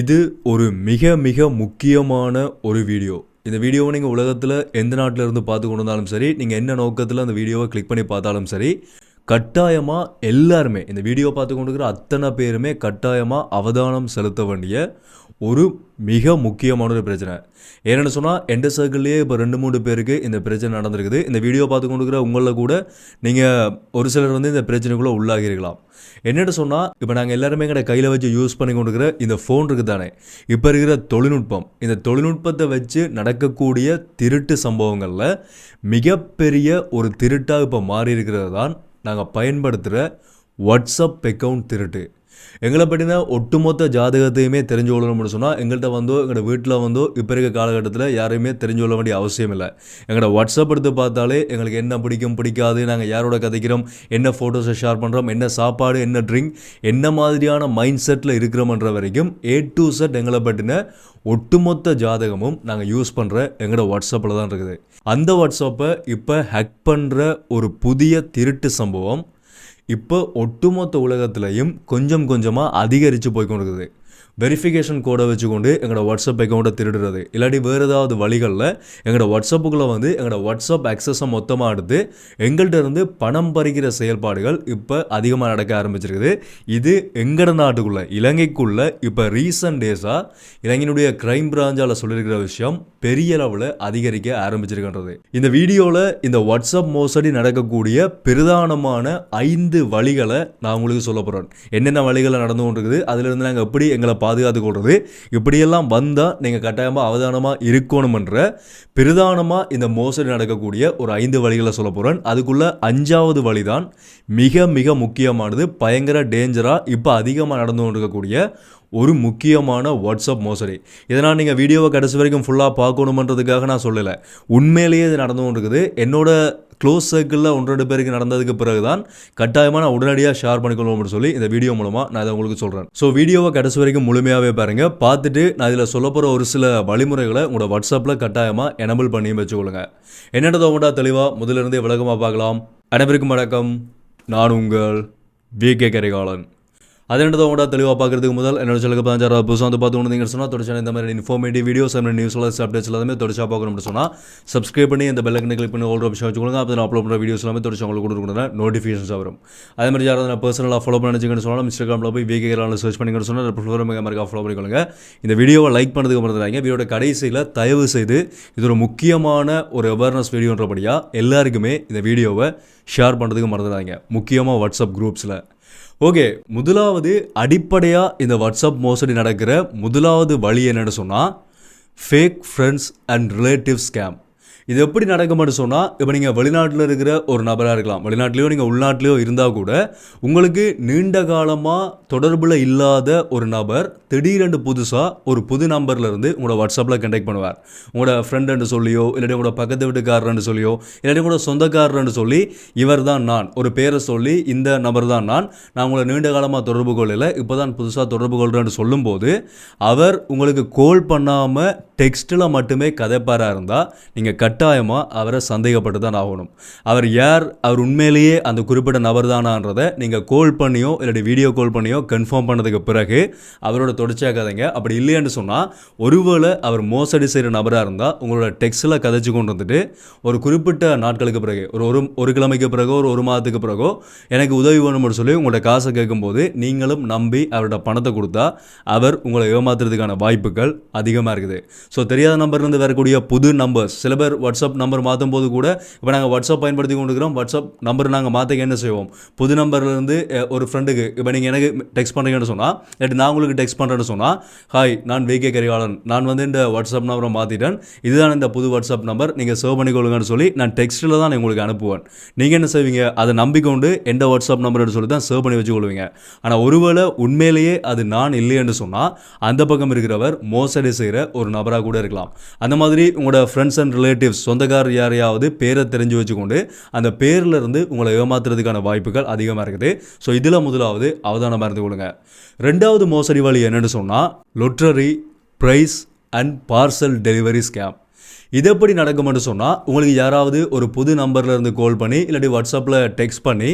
இது ஒரு மிக மிக முக்கியமான ஒரு வீடியோ. இந்த வீடியோவை நீங்கள் உலகத்தில் எந்த நாட்டில் இருந்து பார்த்து கொண்டு வந்தாலும் சரி, நீங்கள் என்ன நோக்கத்தில் அந்த வீடியோவை கிளிக் பண்ணி பார்த்தாலும் சரி, கட்டாயமாக எல்லாருமே இந்த வீடியோ பார்த்து கொண்டுக்கிற அத்தனை பேருமே கட்டாயமாக அவதானம் செலுத்த வேண்டிய ஒரு மிக முக்கியமான ஒரு பிரச்சனை. ஏன்னு சொன்னால் எந்த சர்க்கிள்லேயே இப்போ 2-3 பேருக்கு இந்த பிரச்சனை நடந்திருக்குது. இந்த வீடியோ பார்த்து கொண்டுக்கிற உங்களில் கூட நீங்கள் ஒரு சிலர் இந்த பிரச்சனைக்குள்ளே உள்ளாகிருக்கலாம். என்னென்னு சொன்னால், இப்போ நாங்கள் எல்லாருமே எங்களை கையில் வச்சு யூஸ் பண்ணி கொண்டுக்கிற இந்த ஃபோன் இருக்குது தானே, இப்போ இருக்கிற தொழில்நுட்பம், இந்த தொழில்நுட்பத்தை வச்சு நடக்கக்கூடிய திருட்டு சம்பவங்களில் மிகப்பெரிய ஒரு திருட்டாக இப்போ மாறி இருக்கிறது தான் நாங்கள் பயன்படுத்துகிற வாட்ஸ்அப் அக்கௌண்ட் திருட்டு. எங்களை பற்றின ஒட்டுமொத்த ஜாதகத்தையுமே தெரிஞ்சு கொள்ளணும்னு சொன்னால் எங்கள்கிட்ட எங்களோட வீட்டில் இப்போ இருக்க காலகட்டத்தில் யாரையுமே தெரிஞ்சு கொள்ள வேண்டிய அவசியம் இல்லை. எங்களோட வாட்ஸ்அப் எடுத்து பார்த்தாலே எங்களுக்கு என்ன பிடிக்கும் பிடிக்காது, நாங்கள் யாரோட கதைக்கிறோம், என்ன ஃபோட்டோஸை ஷேர் பண்ணுறோம், என்ன சாப்பாடு, என்ன ட்ரிங்க், என்ன மாதிரியான மைண்ட் செட்டில் இருக்கிறோம்ன்ற வரைக்கும் A to Z எங்களை பற்றின ஒட்டுமொத்த ஜாதகமும் நாங்கள் யூஸ் பண்ணுற எங்களோட வாட்ஸ்அப்பில் தான் இருக்குது. அந்த வாட்ஸ்அப்பை இப்போ ஹேக் பண்ணுற ஒரு புதிய திருட்டு சம்பவம் இப்போ ஒட்டுமொத்த உலகத்துலையும் கொஞ்சம் கொஞ்சமாக அதிகரித்து போய்க்கொண்டிருக்குது. வெரிஃபிகேஷன் கோடை வச்சுக்கொண்டு எங்களோட வாட்ஸ்அப் அக்கௌண்ட்டை திருடுறது, இல்லாட்டி வேறு ஏதாவது வழிகளில் எங்களோட வாட்ஸ்அப்புக்குள்ளே எங்களோட வாட்ஸ்அப் அக்சஸை மொத்தமாக எடுத்து எங்கள்கிட்ட இருந்து பணம் பறிக்கிற செயல்பாடுகள் இப்போ அதிகமாக நடக்க ஆரம்பிச்சிருக்குது. இது எங்களோட நாட்டுக்குள்ளே இலங்கைக்குள்ளே இப்போ ரீசன்ட் டேஸாக இலங்கையினுடைய கிரைம் பிராஞ்சால் சொல்லியிருக்கிற விஷயம் பெரிய அளவில் அதிகரிக்க ஆரம்பிச்சிருக்கின்றது. இந்த வீடியோவில் இந்த வாட்ஸ்அப் மோசடி நடக்கக்கூடிய பிரதானமான 5 வழிகளை நான் உங்களுக்கு சொல்ல போகிறேன். என்னென்ன வழிகளை நடந்து கொண்டிருக்குது, அதிலிருந்து நாங்கள் எப்படி எங்களை பாதுகாத்து கொள்வது, இப்படியெல்லாம் வந்தால் நீங்கள் கட்டாயமாக அவதானமாக இருக்கணுமென்ற பிரதானமாக இந்த மோசடி நடக்கக்கூடிய ஒரு 5 வழிகளை சொல்ல போகிறேன். அதுக்குள்ள 5வது வழி தான் மிக மிக முக்கியமானது, பயங்கர டேஞ்சராக இப்போ அதிகமாக நடந்து கொண்டிருக்கக்கூடிய ஒரு முக்கியமான வாட்ஸ்அப் மோசடி. இதனால் நீங்கள் வீடியோவை கடைசி வரைக்கும் ஃபுல்லாக பார்க்கணுமன்றதுக்காக நான் சொல்லலை, உண்மையிலேயே இது நடந்து கொண்டிருக்குது. என்னோட க்ளோஸ் சர்க்கிளில் 1-2 பேருக்கு நடந்ததுக்கு பிறகு தான் கட்டாயமாக நான் உடனடியாக ஷேர் பண்ணிக்கொள்வோம்னு சொல்லி இந்த வீடியோ மூலமாக நான் இதை உங்களுக்கு சொல்கிறேன். ஸோ வீடியோவை கடைசி வரைக்கும் முழுமையாகவே பாருங்கள். பார்த்துட்டு நான் இதில் சொல்ல போகிற ஒரு சில வழிமுறைகளை உங்களோட வாட்ஸ்அப்பில் கட்டாயமாக எனபிள் பண்ணி வச்சுக்கொள்ளுங்க. என்னென்னதை உங்கள்கிட்ட தெளிவாக முதலிருந்தே விளக்கமாக பார்க்கலாம். அனைவருக்கும் வணக்கம், நான் உங்கள் VK கரிகாலன். அதேண்டதை உங்களோட தெளிவாக பார்க்குறதுக்கு முதல் என்னோட சேனலுக்கு 15 புதுசாக பார்த்து கொண்டு சொன்னால் தொடர்ச்சி இந்த மாதிரி இன்ஃபார்மேட்டிவ் வீடியோஸ் அண்ட் நியூஸ்ல அப்டேட்ஸ் எல்லாமே தொடர்ச்சியாக பார்க்கணும்னு சொன்னால் சப்ஸ்கிரைப் பண்ணி இந்த பெல் ஐக்கனை கிளிக் பண்ணி ஆல் ஆப்ஷன் வச்சுக்கோங்க. அப்போ நான் அப்லோட் பண்ணுற வீடியோஸ் எல்லாமே தொடர்ச்சி உங்களுக்கு கொடுக்குறேன், நோட்டிஃபிகேஷன்ஸ் வரும். அதே மாதிரி யாராவது நான் பர்சனலாக ஃபாலோ பண்ணி வச்சுக்கணும்னு சொன்னால் இன்ஸ்டாகிராமில் போய் VK கரிகாலன் சர்ச் பண்ணிக்கணும்னு சொன்னால் ஃபாலோ பண்ணிக்கொள்ளுங்க. இந்த வீடியோவை லைக் பண்ணதுக்கு மறந்துடாங்க. வீடியோட கடைசியில் தயவு செய்து இது ஒரு முக்கியமான ஒரு அவேர்னஸ் வீடியோன்றபடியாக எல்லாருக்குமே இந்த வீடியோவை ஷேர் பண்ணுறதுக்கு மறந்துடாங்க, முக்கியமாக வாட்ஸ்அப் குரூப்ஸில். ஓகே, முதலாவது அடிப்படையாக இந்த வாட்ஸ்அப் மோசடி நடக்கிற முதலாவது வழி என்னென்னு சொன்னால் fake friends and relative scam. இது எப்படி நடக்கும்னு சொன்னால், இப்போ நீங்கள் வெளிநாட்டில் இருக்கிற ஒரு நபராக இருக்கலாம், வெளிநாட்டிலையோ நீங்கள் உள்நாட்டிலையோ இருந்தால் கூட உங்களுக்கு நீண்ட காலமாக தொடர்பில் இல்லாத ஒரு நபர் திடீரென்று புதுசாக ஒரு புது நம்பர்லேருந்து உங்களோட வாட்ஸ்அப்பில் கண்டெக்ட் பண்ணுவார். உங்களோட ஃப்ரெண்டுன்னு சொல்லியோ, இல்லாட்டி உங்களோட பக்கத்து வீட்டுக்காரன்னு சொல்லியோ, இல்லாட்டி உங்களோட சொந்தக்காரன்னு சொல்லி இவர் தான் நான் ஒரு பேரை சொல்லி இந்த நபர் தான் நான் உங்களை நீண்ட காலமாக தொடர்பு கொள்ளலை, இப்போ தான் புதுசாக தொடர்பு கொள்கிறேன்னு சொல்லும்போது அவர் உங்களுக்கு கால் பண்ணாமல் டெக்ஸ்ட்டில் மட்டுமே கதைப்பாராக இருந்தால் நீங்கள் கட்டாயமாக அவரை சந்தேகப்பட்டு தான் ஆகணும். அவர் யார், அவர் உண்மையிலேயே அந்த குறிப்பிட்ட நபர் தானான்றதை நீங்கள் கால் பண்ணியோ இல்லாட்டி வீடியோ கால் பண்ணியோ கன்ஃபார்ம் பண்ணதுக்கு பிறகு அவரோட தொடர்ச்சியாக்காதீங்க. அப்படி இல்லைன்னு சொன்னால், ஒருவேளை அவர் மோசடி செய்கிற நபராக இருந்தால் உங்களோட டெக்ஸ்ட்டில் கதைச்சு கொண்டு வந்துட்டு ஒரு குறிப்பிட்ட நாட்களுக்கு பிறகு ஒரு கிழமைக்கு பிறகோ ஒரு மாதத்துக்கு பிறகோ எனக்கு உதவி வேணும்னு சொல்லி உங்களோட காசை கேட்கும்போது நீங்களும் நம்பி அவரோட பணத்தை கொடுத்தா அவர் உங்களை ஏமாத்துறதுக்கான வாய்ப்புகள் அதிகமாக இருக்குது. ஸோ தெரியாத நம்பர்லேருந்து வரக்கூடிய புது நம்பர்ஸ், சில பேர் வாட்ஸ்அப் நம்பர் மாற்றும் போது கூட இப்போ நாங்கள் வாட்ஸ்அப் பயன்படுத்தி கொண்டுக்கிறோம், வாட்ஸ்அப் நம்பர் நாங்கள் மாற்றிக்க என்ன செய்வோம், புது நம்பர்லேருந்து ஒரு ஃப்ரெண்டுக்கு இப்போ நீங்கள் எனக்கு டெக்ஸ்ட் பண்ணுறீங்கன்னு சொன்னால், இல்லாட்டி நான் உங்களுக்கு டெக்ஸ்ட் பண்ணுறேன்னு சொன்னால், ஹாய் நான் VK கரிகாலன், நான் இந்த வாட்ஸ்அப் நம்பரை மாற்றிட்டேன், இதுதான் இந்த புது வாட்ஸ்அப் நம்பர், நீங்கள் சேவ் பண்ணிக்கொள்ளுங்கன்னு சொல்லி நான் டெக்ஸ்ட்டில் தான் உங்களுக்கு அனுப்புவேன். நீங்கள் என்ன செய்வீங்க, அதை நம்பிக்கொண்டு எந்த வாட்ஸ்அப் நம்பர்னு சொல்லி தான் சேவ் பண்ணி வச்சுக்கொள்வீங்க. ஆனால் ஒருவேளை உண்மையிலேயே அது நான் இல்லைன்னு சொன்னால் அந்த பக்கம் இருக்கிறவர் மோசடி செய்கிற ஒரு நபராக கூட இருக்கலாம். அந்த மாதிரி உங்களோட ஃப்ரெண்ட்ஸ் அண்ட் ரிலேட்டிவ்ஸ், சொந்தக்காரர் யாரையாவது பேரை தெரிஞ்சு வச்சுக்கொண்டு அந்த பேரில் இருந்து உங்களை ஏமாத்துறதுக்கான வாய்ப்புகள் அதிகமாக இருக்குது. ஸோ இதில் முதலாவது அவதானமாக இருந்து கொள்ளுங்க. 2வது மோசடி வழி என்னென்னு சொன்னால் lottery, prize and parcel delivery scam. இது எப்படி நடக்கும்னு சொன்னால், உங்களுக்கு யாராவது ஒரு புது நம்பர்லேருந்து கால் பண்ணி இல்லாட்டி வாட்ஸ்அப்பில் டெக்ஸ்ட் பண்ணி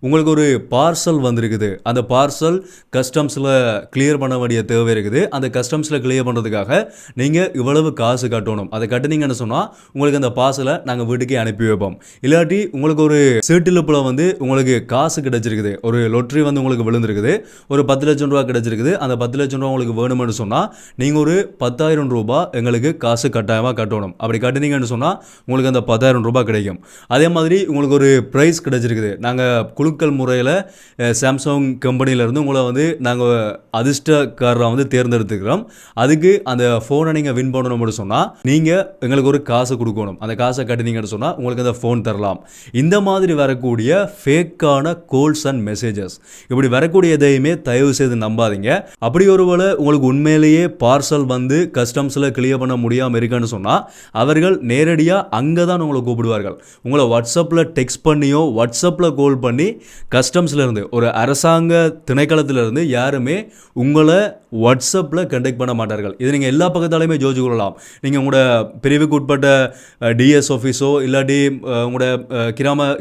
உங்களுக்கு ஒரு பார்சல் வந்திருக்குது, அந்த பார்சல் கஸ்டம்ஸில் கிளியர் பண்ண வேண்டிய தேவை இருக்குது, அந்த கஸ்டம்ஸில் கிளியர் பண்ணுறதுக்காக நீங்கள் இவ்வளவு காசு கட்டணும், அதை கட்டினீங்கன்னு சொன்னால் உங்களுக்கு அந்த பார்சலை நாங்கள் வீட்டுக்கே அனுப்பி வைப்போம். இல்லாட்டி உங்களுக்கு ஒரு சீட்டிலுப்பில் வந்து உங்களுக்கு காசு கிடச்சிருக்குது, ஒரு லொட்ரி வந்து உங்களுக்கு விழுந்திருக்குது, ஒரு 10 லட்சம் ரூபா கிடச்சிருக்குது, அந்த 10 லட்சம் ரூபா உங்களுக்கு வேணும்னு சொன்னால் நீங்கள் ஒரு 10,000 ரூபாய் எங்களுக்கு காசு கட்டாயமாக கட்டணும். அப்படி கட்டினீங்கன்னு சொன்னால் உங்களுக்கு அந்த 10,000 ரூபாய் கிடைக்கும். அதே மாதிரி உங்களுக்கு ஒரு ப்ரைஸ் கிடச்சிருக்குது, நாங்கள் குழுக்கள் முறையில் சாம்சங் கம்பெனியிலேருந்து உங்களை வந்து நாங்கள் அதிர்ஷ்டக்காரராக வந்து தேர்ந்தெடுத்துக்கிறோம். அதுக்கு அந்த ஃபோனை நீங்கள் வின் பண்ணணும்னு சொன்னால் நீங்கள் எங்களுக்கு ஒரு காசு கொடுக்கணும், அந்த காசை கட்டினீங்கன்னு சொன்னால் உங்களுக்கு அந்த ஃபோன் தரலாம். இந்த மாதிரி வரக்கூடிய ஃபேக்கான கோல்ஸ் அண்ட் மெசேஜஸ், இப்படி வரக்கூடிய எதையுமே தயவு செய்து நம்பாதீங்க. அப்படி ஒருவேளை உங்களுக்கு உண்மையிலேயே பார்சல் வந்து கஸ்டம்ஸில் கிளியர் பண்ண முடியாமல் இருக்குன்னு சொன்னால் அவர்கள் நேரடியாக அங்கே தான் உங்களை கூப்பிடுவார்கள். உங்களை வாட்ஸ்அப்பில் டெக்ஸ்ட் பண்ணியோ வாட்ஸ்அப்பில் கால் பண்ணி கஸ்டம்ஸ்லேருந்து ஒரு அரசாங்க திணைக்களத்திலிருந்து யாருமே உங்களை வாட்ஸ்அப்பில் கண்டெக்ட் பண்ண மாட்டார்கள். இது நீங்கள் எல்லா பக்கத்தாலையுமே ஜோதிச்சு கொள்ளலாம். நீங்கள் உங்களோட பிரிவுக்கு உட்பட்ட டிஎஸ் ஆஃபீஸோ இல்லாட்டி உங்களோட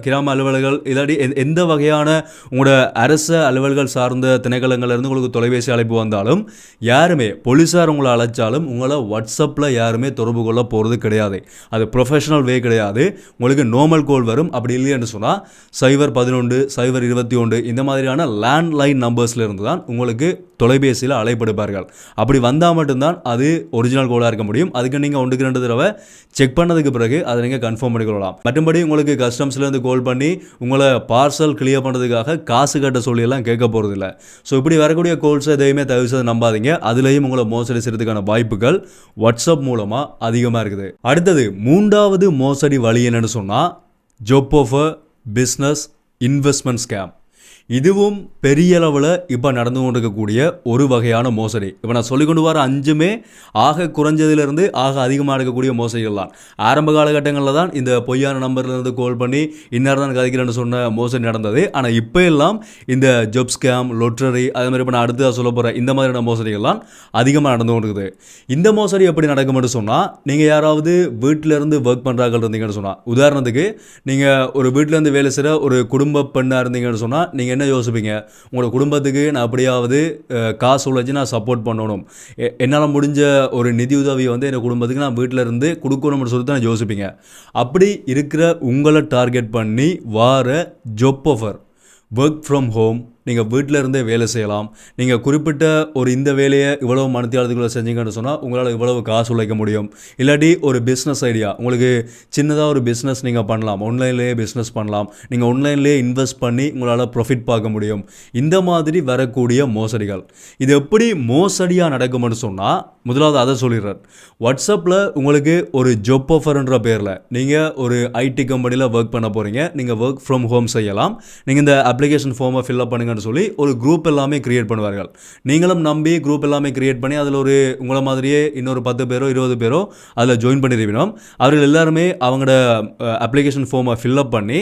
கிராம அலுவலர்கள் இல்லாட்டி எந்த வகையான உங்களோட அரச அலுவல்கள் சார்ந்த திணைக்களங்கள்லேருந்து உங்களுக்கு தொலைபேசி அழைப்பு வந்தாலும் யாருமே போலீஸார் உங்களை அழைச்சாலும் உங்களை வாட்ஸ்அப்பில் யாருமே தொடர்பு கொள்ள போகிறது கிடையாது. அது ப்ரொஃபஷனல் வே கிடையாது. உங்களுக்கு நார்மல் கால் வரும். அப்படி இல்லைன்னு சொன்னால் 011 021 இந்த மாதிரியான லேண்ட்லைன் நம்பர்ஸில் இருந்து தான் உங்களுக்கு தொலைபேசியில் அழைப்படுப்பார்கள். அப்படி வந்தால் மட்டும்தான் அது ஒரிஜினல் கோலாக இருக்க முடியும். அதுக்கு நீங்கள் 1-2 தடவை செக் பண்ணதுக்கு பிறகு அதை நீங்கள் கன்ஃபார்ம் பண்ணிக்கொள்ளலாம். மற்றபடி உங்களுக்கு கஸ்டம்ஸ்லேருந்து கால் பண்ணி உங்களை பார்சல் கிளியர் பண்ணுறதுக்காக காசு கட்ட சொல்லியெல்லாம் கேட்க போகிறதில்ல. ஸோ இப்படி வரக்கூடிய கோல்ஸை எதையுமே தயவு செய்து நம்பாதீங்க. அதுலேயும் உங்களை மோசடி செய்கிறதுக்கான வாய்ப்புகள் வாட்ஸ்அப் மூலமாக அதிகமாக இருக்குது. அடுத்தது 3வது மோசடி வழி என்னன்னு சொன்னால் job offer, business, investment scam. இதுவும் பெரிய அளவில் இப்போ நடந்து கொண்டிருக்கக்கூடிய ஒரு வகையான மோசடி. இப்போ நான் சொல்லிக்கொண்டு வர 5மே ஆக குறைஞ்சதிலிருந்து ஆக அதிகமாக இருக்கக்கூடிய மோசடிகள் தான். ஆரம்ப காலகட்டங்களில் தான் இந்த பொய்யான நம்பர்லேருந்து கால் பண்ணி இன்னார் தான் கதைக்கிறேன்னு சொன்ன மோசடி நடந்தது. ஆனால் இப்போ எல்லாம் இந்த ஜாப் ஸ்கேம், லொட்டரி, அதே மாதிரி இப்போ நான் அடுத்ததாக சொல்ல போகிற இந்த மாதிரியான மோசடிகள்லாம் அதிகமாக நடந்து கொண்டிருக்குது. இந்த மோசடி எப்படி நடக்கும்னு சொன்னால், நீங்கள் யாராவது வீட்டிலேருந்து ஒர்க் பண்ணுறார்கள் இருந்தீங்கன்னு சொன்னால், உதாரணத்துக்கு நீங்கள் ஒரு வீட்டிலேருந்து வேலை செய்கிற ஒரு குடும்ப பெண்ணாக இருந்தீங்கன்னு சொன்னால் நீங்கள் என்ன யோசிப்பீங்க, உங்களோட குடும்பத்துக்கு நான் அப்படியாவது காசு உழைச்சி நான் சப்போர்ட் பண்ணணும், என்னால் முடிஞ்ச ஒரு நிதி உதவியை வந்து என் குடும்பத்துக்கு நான் வீட்டில் இருந்து கொடுக்கணும்னு சொல்லி தான் யோசிப்பீங்க. அப்படி இருக்கிற உங்களை டார்கெட் பண்ணி வார job offer, work from home, நீங்கள் வீட்டில் இருந்தே வேலை செய்யலாம், நீங்கள் குறிப்பிட்ட ஒரு இந்த வேலையை இவ்வளவு மணித்தியாலத்துக்குள்ளே செஞ்சீங்கன்னு சொன்னால் உங்களால் இவ்வளவு காசு உழைக்க முடியும். இல்லாட்டி ஒரு பிஸ்னஸ் ஐடியா, உங்களுக்கு சின்னதாக ஒரு பிஸ்னஸ் நீங்கள் பண்ணலாம், ஆன்லைன்லேயே பிஸ்னஸ் பண்ணலாம், நீங்கள் ஆன்லைன்லேயே இன்வெஸ்ட் பண்ணி உங்களால் ப்ராஃபிட் பார்க்க முடியும். இந்த மாதிரி வரக்கூடிய மோசடிகள் இது எப்படி மோசடியாக நடக்கும்னு சொன்னால், முதலாவது அதை சொல்லிடுறேன். வாட்ஸ்அப்பில் உங்களுக்கு ஒரு ஜாப் ஆஃபர்ன்ற பேரில் நீங்கள் ஒரு ஐடி கம்பெனியில் ஒர்க் பண்ண போகிறீங்க, நீங்கள் ஒர்க் ஃப்ரம் ஹோம் செய்யலாம், நீங்கள் இந்த அப்ளிகேஷன் ஃபார்மை ஃபில்அப் பண்ணுங்க சொல்லி ஒரு குரூப் எல்லாமே கிரியேட் பண்ணுவார்கள். நீங்களும் நம்பி குரூப் எல்லாமே கிரியேட் பண்ணி அதில் ஒரு உங்களை மாதிரியே இன்னொரு 10 பேரோ 20 பேரோ அதில் ஜாயின் பண்ணிருக்கணும். அவர்கள் எல்லாருமே அவங்களோட அப்ளிகேஷன் ஃபார்மை ஃபில்அப் பண்ணி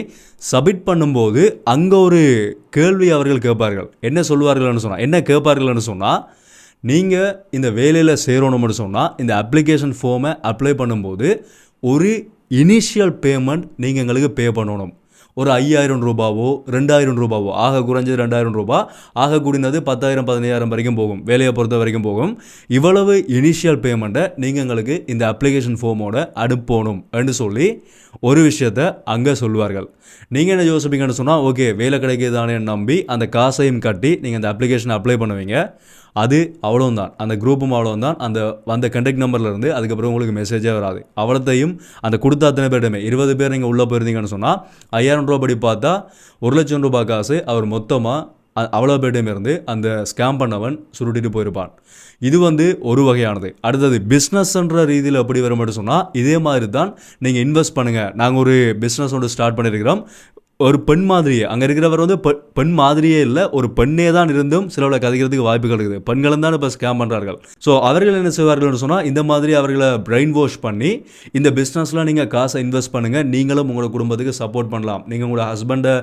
சப்மிட் பண்ணும்போது அங்கே ஒரு கேள்வி அவர்கள் கேட்பார்கள். என்ன சொல்வார்கள்னு சொன்னால், என்ன கேட்பார்கள்னு சொன்னால், நீங்கள் இந்த வேலையில் சேரணும்னு சொன்னால் இந்த அப்ளிகேஷன் ஃபார்மை அப்ளை பண்ணும்போது ஒரு இனிஷியல் பேமெண்ட் நீங்கள் எங்களுக்கு பே பண்ணணும். ஒரு 5,000 ரூபாவோ 2,000 ரூபாவோ, ஆக குறைஞ்சது 2,000 ரூபாய், ஆக கூடினது 10,000 15,000 வரைக்கும் போகும், வேலையை பொறுத்த வரைக்கும் போகும். இவ்வளவு இனிஷியல் பேமெண்ட்டை நீங்கள் எங்களுக்கு இந்த அப்ளிகேஷன் ஃபார்மோட அனுப்பணும் என்று சொல்லி ஒரு விஷயத்தை அங்கே சொல்வார்கள். நீங்கள் என்ன யோசிப்பீங்கன்னு சொன்னால், ஓகே வேலை கிடைக்கிதானே நம்பி அந்த காசையும் கட்டி நீங்கள் அந்த அப்ளிகேஷனை அப்ளை பண்ணுவீங்க. அது அவ்வளோந்தான், அந்த குரூப்பும் அவ்வளோந்தான். அந்த வந்த கண்டெக்ட் நம்பர்லேருந்து அதுக்கப்புறம் உங்களுக்கு மெசேஜே வராது. அவ்வளோத்தையும் அந்த கொடுத்த அத்தனை பேருமே 20 பேர் நீங்கள் உள்ளே போயிருந்தீங்கன்னு சொன்னால் 5,000 ரூபா படி பார்த்தா 1,00,000 ரூபாய் காசு அவர் மொத்தமாக அவ்வளோ பேர்டையும் இருந்து அந்த ஸ்கேம் பண்ணவன் சுருட்டிட்டு போயிருப்பான். இது வந்து ஒரு வகையானது. அடுத்தது பிஸ்னஸ்ன்ற ரீதியில் எப்படி வர மட்டும் சொன்னால், இதே மாதிரி தான் நீங்கள் இன்வெஸ்ட் பண்ணுங்கள், நாங்கள் ஒரு பிஸ்னஸ் ஒன்று ஸ்டார்ட் பண்ணியிருக்கிறோம், ஒரு பெண் மாதிரியே அங்கே இருக்கிறவர் வந்து பெண் மாதிரியே இல்லை, ஒரு பெண்ணே தான் இருந்தும் சிலவளை கதைக்கிறதுக்கு வாய்ப்புகள் இருக்குது. பெண்களும் தான் இப்போ ஸ்கேம் பண்ணுறார்கள். ஸோ அவர்கள் என்ன செய்வார்கள்னு சொன்னால் இந்த மாதிரி அவர்களை பிரெயின் வாஷ் பண்ணி இந்த பிஸ்னஸில் நீங்கள் காசை இன்வெஸ்ட் பண்ணுங்கள், நீங்களும் உங்களோட குடும்பத்துக்கு சப்போர்ட் பண்ணலாம், நீங்கள் உங்களோட ஹஸ்பண்டை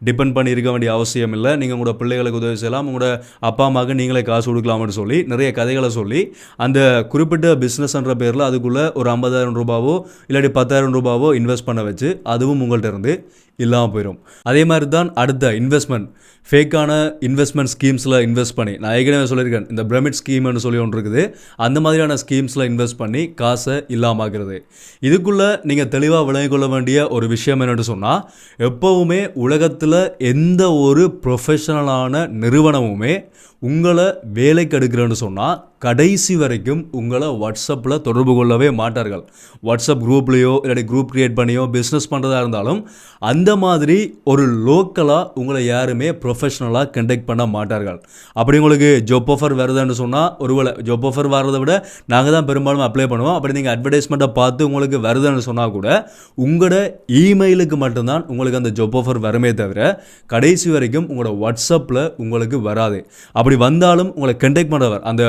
டிபெண்ட் பண்ணி இருக்க வேண்டிய அவசியம் இல்லை, நீங்கள் உங்களோட பிள்ளைகளுக்கு உதவி செய்யலாம், உங்களோட அப்பா அம்மாவுக்கு நீங்களே காசு கொடுக்கலாம்னு சொல்லி நிறைய கதைகளை சொல்லி அந்த குறிப்பிட்ட பிஸ்னஸ்ன்ற பேரில் அதுக்குள்ளே ஒரு 50,000 ரூபாவோ இல்லாட்டி 10,000 ரூபாவோ இன்வெஸ்ட் பண்ண வச்சு அதுவும் உங்கள்கிட்ட இருந்து இல்லாமல் போயிடும். அதே மாதிரி தான் அடுத்த இன்வெஸ்ட்மெண்ட், ஃபேக்கான இன்வெஸ்ட்மெண்ட் ஸ்கீம்ஸில் இன்வெஸ்ட் பண்ணி, நான் ஏற்கனவே சொல்லியிருக்கேன் இந்த பிரமிட் ஸ்கீம்னு சொல்லி ஒன்று இருக்குது, அந்த மாதிரியான ஸ்கீம்ஸில் இன்வெஸ்ட் பண்ணி காசை இல்லாமாக்குறது. இதுக்குள்ளே நீங்கள் தெளிவாக விளங்கிக் கொள்ள வேண்டிய ஒரு விஷயம் என்னென்னு சொன்னால், எப்போவுமே உலகத்தில் எந்த ஒரு ப்ரொஃபஷனலான நிறுவனமுமே உங்களை வேலைக்கு எடுக்கிறேன்னு சொன்னால் கடைசி வரைக்கும் உங்களை வாட்ஸ்அப்பில் தொடர்பு கொள்ளவே மாட்டார்கள். வாட்ஸ்அப் குரூப்லேயோ இல்லாட்டி குரூப் க்ரியேட் பண்ணியோ பிஸ்னஸ் பண்ணுறதா இருந்தாலும் அந்த மாதிரி ஒரு லோக்கலாக உங்களை யாருமே ப்ரொஃபஷ்னலாக கண்டக்ட் பண்ண மாட்டார்கள். அப்படி உங்களுக்கு ஜாப் ஆஃபர் வருதுன்னு சொன்னால், ஒருவேளை ஜாப் ஆஃபர் வர்றதை விட நாங்கள் தான் பெரும்பாலும் அப்ளை பண்ணுவோம், அப்படி நீங்கள் அட்வர்டைஸ்மெண்ட்டை பார்த்து உங்களுக்கு வருதுன்னு சொன்னால் கூட உங்களோட இமெயிலுக்கு மட்டும்தான் உங்களுக்கு அந்த ஜாப் ஆஃபர் வருமே தவிர கடைசி வரைக்கும் உங்களோட வாட்ஸ்அப்பில் உங்களுக்கு வராது. அப்படி வந்தாலும் உங்களை கண்டக்ட் பண்ணுறவர் அந்த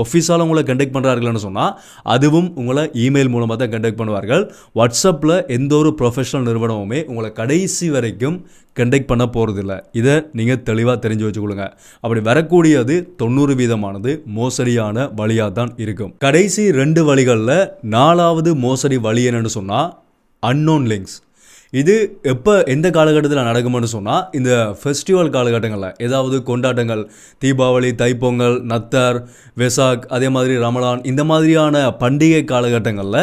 ஆஃபீஸால் உங்களை கண்டக்ட் பண்ணுறார்கள்னு சொன்னால் அதுவும் உங்களை இமெயில் மூலமாக தான் கண்டக்ட் பண்ணுவார்கள். வாட்ஸ்அப்பில் எந்த ஒரு ப்ரொஃபஷனல் நிறுவனமுமே உங்களை கடைசி வரைக்கும் கண்டக்ட் பண்ண போகிறதில்ல. இதை நீங்கள் தெளிவாக தெரிஞ்சு வச்சுக்கொள்ளுங்க. அப்படி வரக்கூடியது 90% மோசடியான வழியாக தான் இருக்கும். கடைசி 2 வழிகளில் 4வது மோசடி வழி என்னன்னு சொன்னால் அன்னோன் லிங்க்ஸ். இது எப்போ எந்த காலகட்டத்தில் நடக்கும்னு சொன்னால், இந்த ஃபெஸ்டிவல் காலகட்டங்களில், ஏதாவது கொண்டாட்டங்கள், தீபாவளி, தைப்பொங்கல், நத்தார், வெசாக், அதே மாதிரி ரமலான், இந்த மாதிரியான பண்டிகை காலகட்டங்களில்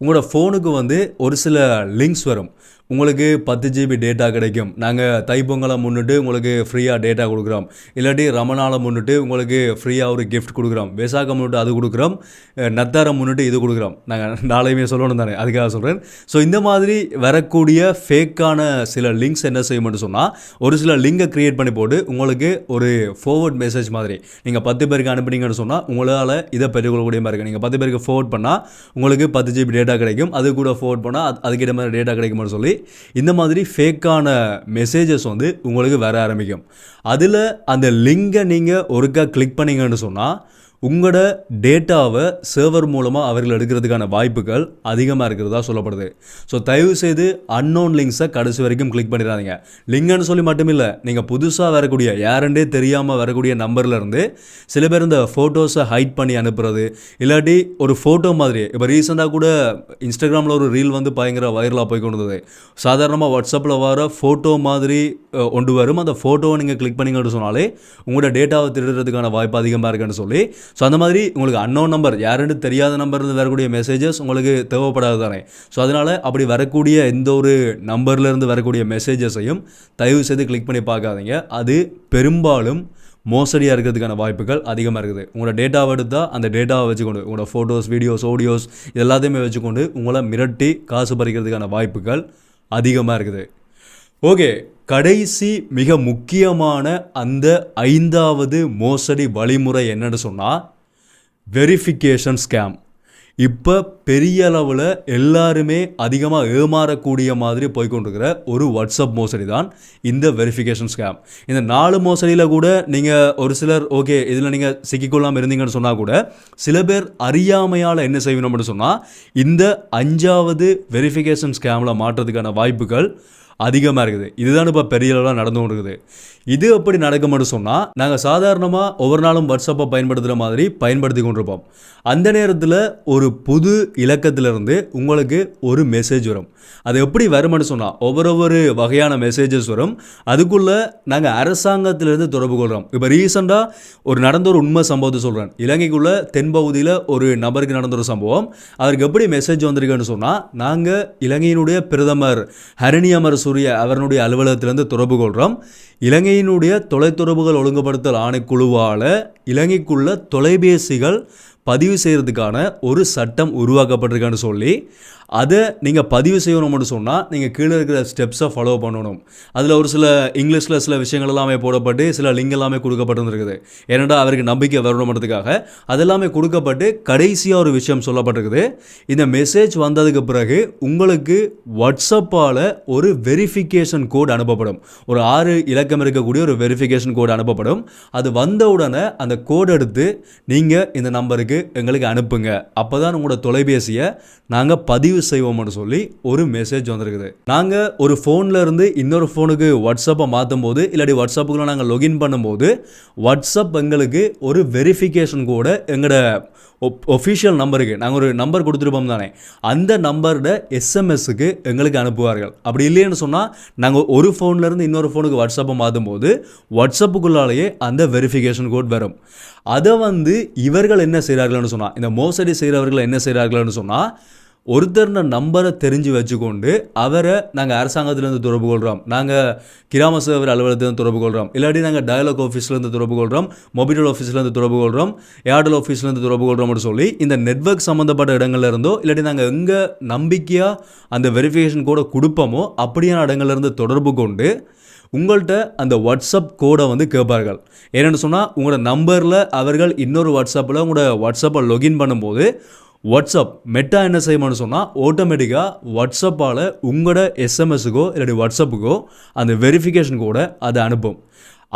உங்களோட ஃபோனுக்கு வந்து ஒரு சில லிங்க்ஸ் வரும். உங்களுக்கு 10 GB டேட்டா கிடைக்கும், நாங்கள் தைப்பொங்கலை முன்னிட்டு உங்களுக்கு ஃப்ரீயாக டேட்டா கொடுக்குறோம், இல்லாட்டி ரமணாலை முன்னிட்டு உங்களுக்கு ஃப்ரீயாக ஒரு கிஃப்ட் கொடுக்குறோம், வெசாக்கை முன்னிட்டு அது கொடுக்குறோம், நத்தாரை முன்னிட்டு இது கொடுக்குறோம். நாங்கள் நாளையுமே சொல்லணும் தானே, அதுக்காக சொல்கிறேன். ஸோ இந்த மாதிரி வரக்கூடிய ஃபேக்கான சில லிங்க்ஸ் என்ன செய்யும்னு சொன்னால், ஒரு சில லிங்கை க்ரியேட் பண்ணி போட்டு உங்களுக்கு ஒரு ஃபார்வர்ட் மெசேஜ் மாதிரி நீங்கள் 10 பேருக்கு அனுப்புனீங்கன்னு சொன்னால் உங்களால் இதை பெற்றுக்கொள்ளக்கூடிய மாதிரி இருக்குது. நீங்கள் 10 பேருக்கு ஃபார்வர்ட் பண்ணால் உங்களுக்கு 10 GB டேட்டா கிடைக்கும், அது கூட ஃபார்வர்ட் பண்ணால் அதுக்கிட்ட மாதிரி டேட்டா கிடைக்கும்னு சொல்லி இந்த மாதிரி ஃபேக்கான மெசேஜஸ் வந்து உங்களுக்கு வர ஆரம்பிக்கும். அதில் அந்த லிங்கை நீங்கள் ஒருக்கா கிளிக் பண்ணீங்கன்னு சொன்னால் உங்களோட டேட்டாவை சர்வர் மூலமாக அவர்கள் எடுக்கிறதுக்கான வாய்ப்புகள் அதிகமாக இருக்கிறதா சொல்லப்படுது. ஸோ தயவுசெய்து அன்னோன் லிங்க்ஸை கடைசி வரைக்கும் கிளிக் பண்ணிடாதீங்க. லிங்க்னு சொல்லி மட்டும் இல்லை, நீங்கள் புதுசாக வரக்கூடிய யாருண்டே தெரியாமல் வரக்கூடிய நம்பர்லேருந்து சில பேர் இந்த ஃபோட்டோஸை ஹைட் பண்ணி அனுப்புறது, இல்லாட்டி ஒரு ஃபோட்டோ மாதிரி, இப்போ ரீசெண்டாக கூட இன்ஸ்டாகிராமில் ஒரு ரீல் வந்து பயங்கர வைரலாக போய் கொண்டு வந்தது. சாதாரணமாக வாட்ஸ்அப்பில் வர ஃபோட்டோ மாதிரி ஒன்று வரும், அந்த ஃபோட்டோவை நீங்கள் கிளிக் பண்ணிங்கன்னு சொன்னாலே உங்களோட டேட்டாவை திருடுறதுக்கான வாய்ப்பு அதிகமாக இருக்குன்னு சொல்லி, ஸோ அந்த மாதிரி உங்களுக்கு அன்னோன் நம்பர், யாருன்னு தெரியாத நம்பர்லேருந்து வரக்கூடிய மெசேஜஸ் உங்களுக்கு தேவைப்படாது தானே. ஸோ அதனால் அப்படி வரக்கூடிய எந்த ஒரு நம்பர்லேருந்து வரக்கூடிய மெசேஜஸையும் தயவு செய்து கிளிக் பண்ணி பார்க்காதீங்க. அது பெரும்பாலும் மோசடியாக இருக்கிறதுக்கான வாய்ப்புகள் அதிகமாக இருக்குது. உங்களோட டேட்டாவை எடுத்தால் அந்த டேட்டாவை வச்சுக்கொண்டு உங்களோட ஃபோட்டோஸ், வீடியோஸ், ஆடியோஸ் இது எல்லாத்தையுமே வச்சுக்கொண்டு உங்களை மிரட்டி காசு பறிக்கிறதுக்கான வாய்ப்புகள் அதிகமாக இருக்குது. ஓகே, கடைசி மிக முக்கியமான அந்த 5வது மோசடி வழிமுறை என்னன்னு சொன்னால் வெரிஃபிகேஷன் ஸ்கேம். இப்போ பெரிய அளவில் எல்லாருமே அதிகமாக ஏமாறக்கூடிய மாதிரி போய்கொண்டிருக்கிற ஒரு வாட்ஸ்அப் மோசடி தான் இந்த வெரிஃபிகேஷன் ஸ்கேம். இந்த 4 மோசடியில் கூட நீங்கள் ஒரு சிலர் ஓகே இதில் நீங்கள் சிக்கிக்கொள்ளாமல் இருந்தீங்கன்னு சொன்னால் கூட சில பேர் அறியாமையால் என்ன செய்யணும்னு சொன்னால் இந்த 5வது வெரிஃபிகேஷன் ஸ்கேமில் மாட்டுறதுக்கான வாய்ப்புகள் அதிகமாக இருக்குது. இதுதான் இப்போ பெரிய அளவில் நடந்து கொண்டு இருக்குது. இது எப்படி நடக்கும்னு சொன்னால், நாங்கள் சாதாரணமாக ஒவ்வொரு நாளும் வாட்ஸ்அப்பை பயன்படுத்துகிற மாதிரி பயன்படுத்தி கொண்டிருப்போம். அந்த நேரத்தில் ஒரு புது இலக்கத்திலிருந்து உங்களுக்கு ஒரு மெசேஜ் வரும். அது எப்படி வரும்னு சொன்னால் ஒவ்வொரு வகையான மெசேஜஸ் வரும். அதுக்குள்ளே நாங்கள் அரசாங்கத்திலேருந்து தொடர்பு கொள்கிறோம். இப்போ ரீசெண்டாக நடந்த ஒரு உண்மை சம்பவத்தை சொல்கிறேன். இலங்கைக்குள்ளே தென்பகுதியில் ஒரு நபருக்கு நடந்த ஒரு சம்பவம். அதற்கு எப்படி மெசேஜ் வந்திருக்குன்னு சொன்னால், நாங்கள் இலங்கையினுடைய பிரதமர் ஹரணி அமரசூரிய அவருடைய அலுவலகத்திலேருந்து தொடர்பு கொள்கிறோம். இலங்கையினுடைய தொலைத்தொடர்புகள் ஒழுங்குபடுத்தல் ஆணைக்குழுவால் இலங்கைக்குள்ள தொலைபேசிகள் பதிவு செய்கிறதுக்கான ஒரு சட்டம் உருவாக்கப்பட்டிருக்கான்னு சொல்லி அதை நீங்கள் பதிவு செய்யணும்னு சொன்னால் நீங்கள் கீழே இருக்கிற ஸ்டெப்ஸை ஃபாலோ பண்ணணும். அதில் ஒரு சில இங்கிலீஷில் சில விஷயங்கள் எல்லாமே போடப்பட்டு சில லிங்க் எல்லாமே கொடுக்கப்பட்டிருக்குது. ஏன்னா அவருக்கு நம்பிக்கை வரணுன்றதுக்காக அதெல்லாமே கொடுக்கப்பட்டு கடைசியாக ஒரு விஷயம் சொல்லப்பட்டிருக்குது. இந்த மெசேஜ் வந்ததுக்கு பிறகு உங்களுக்கு வாட்ஸ்அப்பால் ஒரு வெரிஃபிகேஷன் கோட் அனுப்பப்படும். ஒரு 6 இலக்கம் இருக்கக்கூடிய ஒரு வெரிஃபிகேஷன் கோட் அனுப்பப்படும். அது வந்த உடனே அந்த கோட் எடுத்து நீங்கள் இந்த நம்பருக்கு எங்களுக்கு அனுப்புங்க. அப்போ தான் உங்களோட தொலைபேசியை நாங்கள் பதிவு செய்வோம்னு சொல்லி ஒரு மெசேஜ் வந்திருக்குது. நாங்கள் ஒரு ஃபோனில் இருந்து இன்னொரு ஃபோனுக்கு வாட்ஸ்அப்பை மாற்றும் போது இல்லாட்டி வாட்ஸ்அப்புக்குள்ள நாங்கள் லொகின் பண்ணும்போது வாட்ஸ்அப் எங்களுக்கு ஒரு வெரிஃபிகேஷன் கோடை எங்களோட ஒஃபிஷியல் நம்பருக்கு நாங்கள் ஒரு நம்பர் கொடுத்துருப்போம் தானே, அந்த நம்பரோட எஸ்எம்எஸ்ஸுக்கு எங்களுக்கு அனுப்புவார்கள். அப்படி இல்லைன்னு சொன்னால் நாங்கள் ஒரு ஃபோன்லேருந்து இன்னொரு ஃபோனுக்கு வாட்ஸ்அப்பை மாற்றும் போது வாட்ஸ்அப்புக்குள்ளாலேயே அந்த வெரிஃபிகேஷன் கோட் வரும். அதை இவர்கள் என்ன செய்கிறார்கள்னு சொன்னால், இந்த மோசடி செய்கிறவர்கள் என்ன செய்கிறார்கள்னு சொன்னால், ஒருத்தர் நம்பரை தெரிஞ்சு வச்சுக்கொண்டு அவரை நாங்கள் அரசாங்கத்திலேருந்து தொடர்பு கொள்கிறோம், நாங்கள் கிராம சேவை அலுவலகத்திலேருந்து தொடர்பு கொள்கிறோம், இல்லாட்டி நாங்கள் டயலாக் ஆஃபீஸ்லேருந்து தொடர்பு கொள்கிறோம், மொபைல் ஆஃபீஸ்லேருந்து தொடர்பு கொள்கிறோம், ஏர்டெல் ஆஃபீஸ்லேருந்து தொடர்பு கொள்கிறோம்னு சொல்லி இந்த நெட்வொர்க் சம்மந்தப்பட்ட இடங்கள்ல இருந்தோ இல்லாட்டி நாங்கள் எங்கே நம்பிக்கையாக அந்த வெரிஃபிகேஷன் கோடை கொடுப்போமோ அப்படியான இடங்கள்லேருந்து தொடர்பு கொண்டு உங்கள்கிட்ட அந்த வாட்ஸ்அப் கோடை கேட்பார்கள். ஏன்னு சொன்னால் உங்களோட நம்பரில் அவர்கள் இன்னொரு வாட்ஸ்அப்பில் உங்களோட வாட்ஸ்அப்பை லொகின் பண்ணும்போது வாட்ஸ்அப் மெட்டா என்ன செய்யணும்னு சொன்னால் ஆட்டோமேட்டிக்காக வாட்ஸ்அப்பால் உங்களோட எஸ்எம்எஸுக்கோ இல்லாட்டி வாட்ஸ்அப்புக்கோ அந்த வெரிஃபிகேஷன் கோடை அதை அனுப்பும்.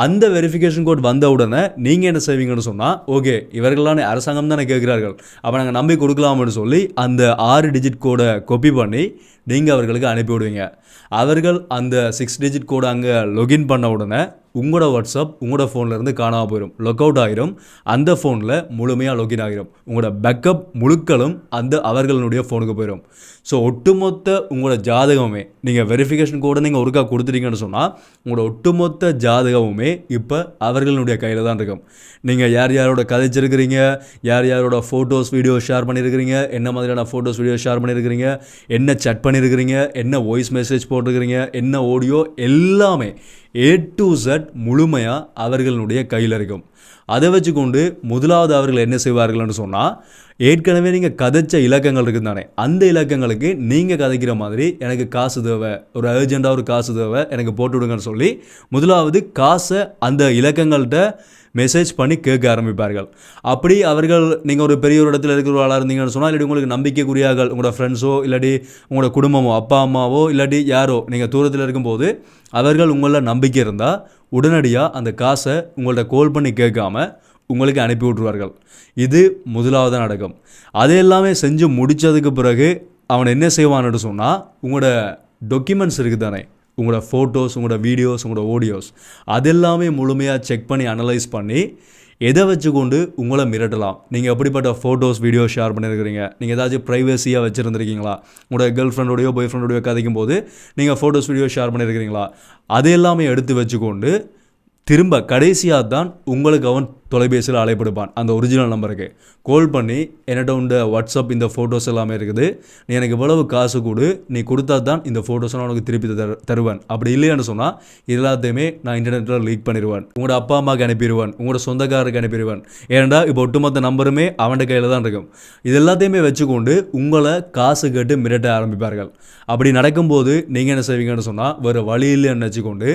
அந்த வெரிஃபிகேஷன் கோட் வந்த உடனே நீங்கள் என்ன செய்வீங்கன்னு சொன்னால், ஓகே இவர்களான அரசாங்கம் தானே கேட்குறார்கள், அப்போ நாங்கள் நம்பி கொடுக்கலாம்னு சொல்லி அந்த 6 டிஜிட் கோடை காப்பி பண்ணி நீங்கள் அவர்களுக்கு அனுப்பிவிடுவீங்க. அவர்கள் அந்த 6 டிஜிட் கோடை அங்கே லொகின் பண்ண உடனே உங்களோட வாட்ஸ்அப் உங்களோட ஃபோன்லேருந்து காணாமல் போயிடும், லாக் அவுட் ஆகிரும். அந்த ஃபோனில் முழுமையாக லொகின் ஆகிரும். உங்களோட பேக்கப் முழுக்களும் அந்த அவர்களுடைய ஃபோனுக்கு போயிடும். ஸோ ஒட்டுமொத்த உங்களோட ஜாதகமே நீங்கள் வெரிஃபிகேஷன் கோடை நீங்கள் ஒருக்கா கொடுத்துட்டீங்கன்னு சொன்னால் உங்களோட ஒட்டுமொத்த ஜாதகமுமே இப்போ அவர்களுடைய கையில் தான் இருக்கும். நீங்கள் யார் யாரோட கதைச்சிருக்கிறீங்க, யார் யாரோட ஃபோட்டோஸ் வீடியோ ஷேர் பண்ணியிருக்கிறீங்க, என்ன மாதிரியான ஃபோட்டோஸ் வீடியோ ஷேர் பண்ணியிருக்கிறீங்க, என்ன சட் பண்ணியிருக்கிறீங்க, என்ன வாய்ஸ் மெசேஜ் போட்டிருக்கிறீங்க, என்ன ஆடியோ, எல்லாமே A to Z முழுமையாக அவர்களுடைய கையில் இருக்கும். அதை வச்சுக்கொண்டு முதலாவது அவர்கள் என்ன செய்வார்கள்னு சொன்னால், ஏற்கனவே நீங்கள் கதைச்ச இலக்கங்கள் இருக்குது தானே, அந்த இலக்கங்களுக்கு நீங்கள் கதைக்கிற மாதிரி எனக்கு காசு தேவை, ஒரு அர்ஜெண்ட்டாக ஒரு காசு தேவை, எனக்கு போட்டு விடுங்கன்னு சொல்லி முதலாவது காசை அந்த இலக்கங்கள்கிட்ட மெசேஜ் பண்ணி கேட்க ஆரம்பிப்பார்கள். அப்படி அவர்கள் நீங்கள் ஒரு பெரிய ஒரு இடத்துல இருக்கிற ஆளாக இருந்தீங்கன்னு சொன்னால், இல்லாட்டி உங்களுக்கு நம்பிக்கைக்குரியார்கள் உங்களோட ஃப்ரெண்ட்ஸோ இல்லாட்டி உங்களோட குடும்பமோ அப்பா அம்மாவோ இல்லாட்டி யாரோ நீங்கள் தூரத்தில் இருக்கும்போது அவர்கள் உங்களில் நம்பிக்கை இருந்தால் உடனடியாக அந்த காசை உங்கள்கிட்ட கால் பண்ணி கேட்காம உங்களுக்கு அனுப்பி விட்ருவார்கள். இது முதலாவது நடக்கும். அது எல்லாமே செஞ்சு முடித்ததுக்கு பிறகு அவன் என்ன செய்வான்னு சொன்னால், உங்களோட டாக்குமெண்ட்ஸ் இருக்குது தானே, உங்களோட ஃபோட்டோஸ், உங்களோட வீடியோஸ், உங்களோட ஆடியோஸ், அதெல்லாமே முழுமையாக செக் பண்ணி அனலைஸ் பண்ணி எதை வச்சுக்கொண்டு உங்களை மிரட்டலாம். நீங்கள் எப்படிப்பட்ட ஃபோட்டோஸ் வீடியோ ஷேர் பண்ணியிருக்கிறீங்க, நீங்கள் ஏதாச்சும் ப்ரைவசியாக வச்சுருந்துருக்கீங்களா, உங்களோட கேர்ள் ஃப்ரெண்டோடையோ பாய் ஃப்ரெண்டோடையோ கதைக்கும் போது நீங்கள் ஃபோட்டோஸ் வீடியோ ஷேர் பண்ணியிருக்கிறீங்களா, அது எல்லாமே எடுத்து வச்சுக்கொண்டு திரும்ப கடைசியாக தான் உங்களுக்கு அவன் தொலைபேசியில் அழைப்படுப்பான். அந்த ஒரிஜினல் நம்பருக்கு கால் பண்ணி, என்னட்ட உண்ட வாட்ஸ்அப் இந்த ஃபோட்டோஸ் எல்லாமே இருக்குது, நீ எனக்கு இவ்வளவு காசு கொடு, நீ கொடுத்தா தான் இந்த ஃபோட்டோஸை நான் உனக்கு திருப்பி தருவேன், அப்படி இல்லைன்னு சொன்னால் எல்லாத்தையுமே நான் இன்டர்நெட்டில் லீக் பண்ணிடுவேன், உங்களோட அப்பா அம்மாவுக்கு அனுப்பிடுவேன், உங்களோட சொந்தக்காரருக்கு அனுப்பிடுவேன். ஏன்னா இப்போ ஒட்டுமொத்த நம்பருமே அவன் கையில் தான் இருக்கும். இது எல்லாத்தையுமே வச்சுக்கொண்டு உங்களை காசு கேட்டு மிரட்ட ஆரம்பிப்பார்கள். அப்படி நடக்கும்போது நீங்கள் என்ன செய்வீங்கன்னு சொன்னால், வேறு வழி இல்லைன்னு வச்சுக்கொண்டு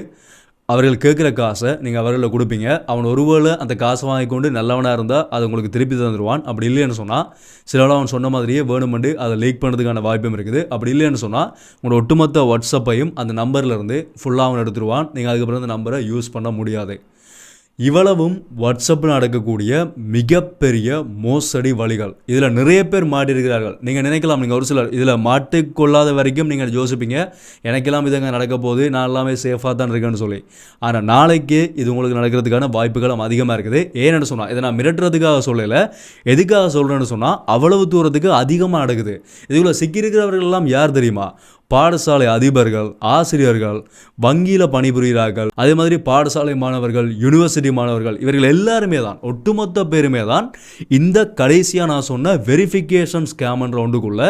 அவர்கள் கேட்குற காசை நீங்கள் அவர்களில் கொடுப்பீங்க. அவன் ஒருவேளை அந்த காசை வாங்கி கொண்டு நல்லவனாக இருந்தால் அதை உங்களுக்கு திருப்பி தந்துடுவான். அப்படி இல்லைன்னு சொன்னால் சிலவளை அவன் சொன்ன மாதிரியே வேணுமெண்டு அதை லீக் பண்ணுறதுக்கான வாய்ப்பும் இருக்குது. அப்படி இல்லைன்னு சொன்னால் உங்களோட ஒட்டுமொத்த வாட்ஸ்அப்பையும் அந்த நம்பர்லேருந்து ஃபுல்லாக அவன் எடுத்துருவான். நீங்கள் அதுக்கப்புறம் அந்த நம்பரை யூஸ் பண்ண முடியாது. இவ்வளவும் வாட்ஸ்அப்பில் நடக்கக்கூடிய மிகப்பெரிய மோசடி வழிகள். இதில் நிறைய பேர் மாட்டியிருக்கிறார்கள். நீங்கள் நினைக்கலாம், நீங்கள் ஒரு சிலர் இதில் மாட்டிக்கொள்ளாத வரைக்கும் நீங்கள் யோசிப்பீங்க, எனக்கெல்லாம் இதுங்க நடக்க போகுது, நான் எல்லாமே சேஃபாக தான் இருக்கேன்னு சொல்லி. ஆனால் நாளைக்கு இது உங்களுக்கு நடக்கிறதுக்கான வாய்ப்புகளும் அதிகமாக இருக்குது. ஏன்னு சொன்னால், இதை நான் மிரட்டுறதுக்காக சொல்லலை, எதுக்காக சொல்கிறேன்னு சொன்னால் அவ்வளவு தூரத்துக்கு அதிகமாக நடக்குது. இதுக்குள்ளே சிக்கியிருக்கிறவர்கள் எல்லாம் யார் தெரியுமா? பாடசாலை அதிபர்கள், ஆசிரியர்கள், வங்கியில் பணிபுரிகிறார்கள், அதே மாதிரி பாடசாலை மாணவர்கள், யூனிவர்சிட்டி மாணவர்கள், இவர்கள் எல்லாருமே தான், ஒட்டுமொத்த பேருமே தான் இந்த கடைசியாக நான் சொன்ன வெரிஃபிகேஷன் ஸ்கேம்ன்ற ஒன்றுக்குள்ள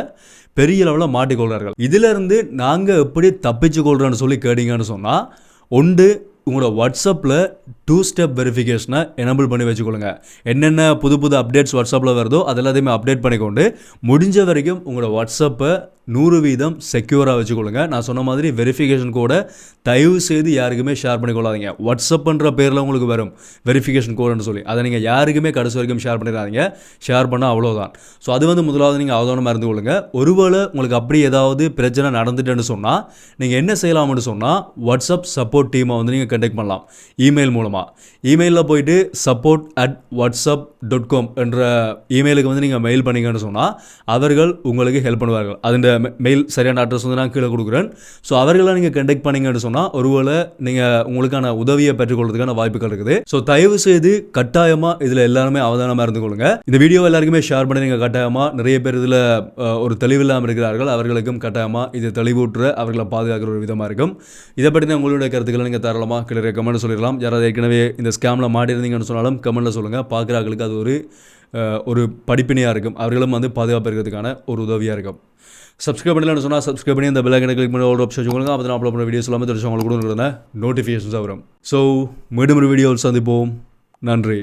பெரிய லெவலில் மாட்டிக்கொள்கிறார்கள். இதிலிருந்து நாங்கள் எப்படி தப்பிச்சு கொள்கிறோன்னு சொல்லி கேட்டீங்கன்னு சொன்னால், ஒன்று உங்களோட வாட்ஸ்அப்பில் 2 ஸ்டெப் வெரிஃபிகேஷனை எனபிள் பண்ணி வச்சுக்கொள்ளுங்க. என்னென்ன புது புது அப்டேட்ஸ் வாட்ஸ்அப்பில் வருதோ அது எல்லாத்தையுமே அப்டேட் பண்ணிக்கொண்டு முடிஞ்ச வரைக்கும் உங்களோட வாட்ஸ்அப்பை 100% செக்யூராக வச்சுக்கொள்ளுங்க. நான் சொன்ன மாதிரி வெரிஃபிகேஷன் கோடை தயவு செய்து யாருக்குமே ஷேர் பண்ணிக்கொள்ளாதீங்க. வாட்ஸ்அப்ன்ற பேரில் உங்களுக்கு வரும் வெரிஃபிகேஷன் கோடுன்னு சொல்லி அதை நீங்கள் யாருக்குமே கடைசி வரைக்கும் ஷேர் பண்ணிடாதீங்க. ஷேர் பண்ணால் அவ்வளோதான். ஸோ அது முதலாவது நீங்கள் அவதானமாக இருந்து கொள்ளுங்க. ஒருவேளை உங்களுக்கு அப்படி ஏதாவது பிரச்சனை நடந்துட்டேன்னு சொன்னால் நீங்கள் என்ன செய்யலாம்னு சொன்னால் வாட்ஸ்அப் சப்போர்ட் டீமை நீங்கள் கண்டெக்ட் பண்ணலாம் இமெயில் மூலமாக. இமெயிலில் போயிட்டு support@whatsapp.com என்ற இமெயிலுக்கு நீங்கள் மெயில் பண்ணிங்கன்னு சொன்னால் அவர்கள் உங்களுக்கு ஹெல்ப் பண்ணுவார்கள். அதுன்ற மெயில் சரியான அட்ரஸ் நான் கீழே கொடுக்குறேன். ஸோ அவர்களை நீங்கள் கண்டெக்ட் பண்ணிங்கன்னு சொன்னால் ஒருவேளை நீங்கள் உங்களுக்கான உதவியை பெற்றுக்கொள்றதுக்கான வாய்ப்புகள் இருக்குது. ஸோ தயவு செய்து கட்டாயமாக இதில் எல்லாருமே அவதானமாக இருந்து கொள்ளுங்க. இந்த வீடியோ எல்லாருக்குமே ஷேர் பண்ணி நீங்கள் கட்டாயமாக நிறைய பேர் இதில் ஒரு தெளிவில்லாமல் இருக்கிறார்கள். அவர்களுக்கும் கட்டாயமாக இது தெளிவூற்ற அவர்களை பாதுகாக்கிற ஒரு விதமாக இருக்கும். இதை பற்றி உங்களுடைய கருத்துக்களை நீங்கள் தாராளமாக கீழே கமெண்ட் சொல்லிடலாம். யாராவது ஏற்கனவே இந்த ஸ்கேமில் மாட்டியிருந்தீங்கன்னு சொன்னாலும் கமெண்ட்டில் சொல்லுங்கள். பார்க்குறாங்களுக்கு அது ஒரு படிப்பினையாக இருக்கும். அவர்களும் பாதுகாப்பு இருக்கிறதுக்கான ஒரு உதவியாக இருக்கும். சப்ஸ்கிரைப் பண்ணலன்னு சொன்னால் சப்ஸ்கிரைப் பண்ணி அந்த பெல் ஐக்கனை கிளிக் பண்ணி ஒரு ஆப்ஷன் கொடுங்க. அப்போ தான் அப்லோட் பண்ண வீடியோஸ் எல்லாமே தெரிஞ்சு உங்களுக்கு கூட நோட்டிஃபிகேஷன்ஸாக வரும். ஸோ மீண்டும் ஒரு வீடியோவில் சந்திப்போம். நன்றி.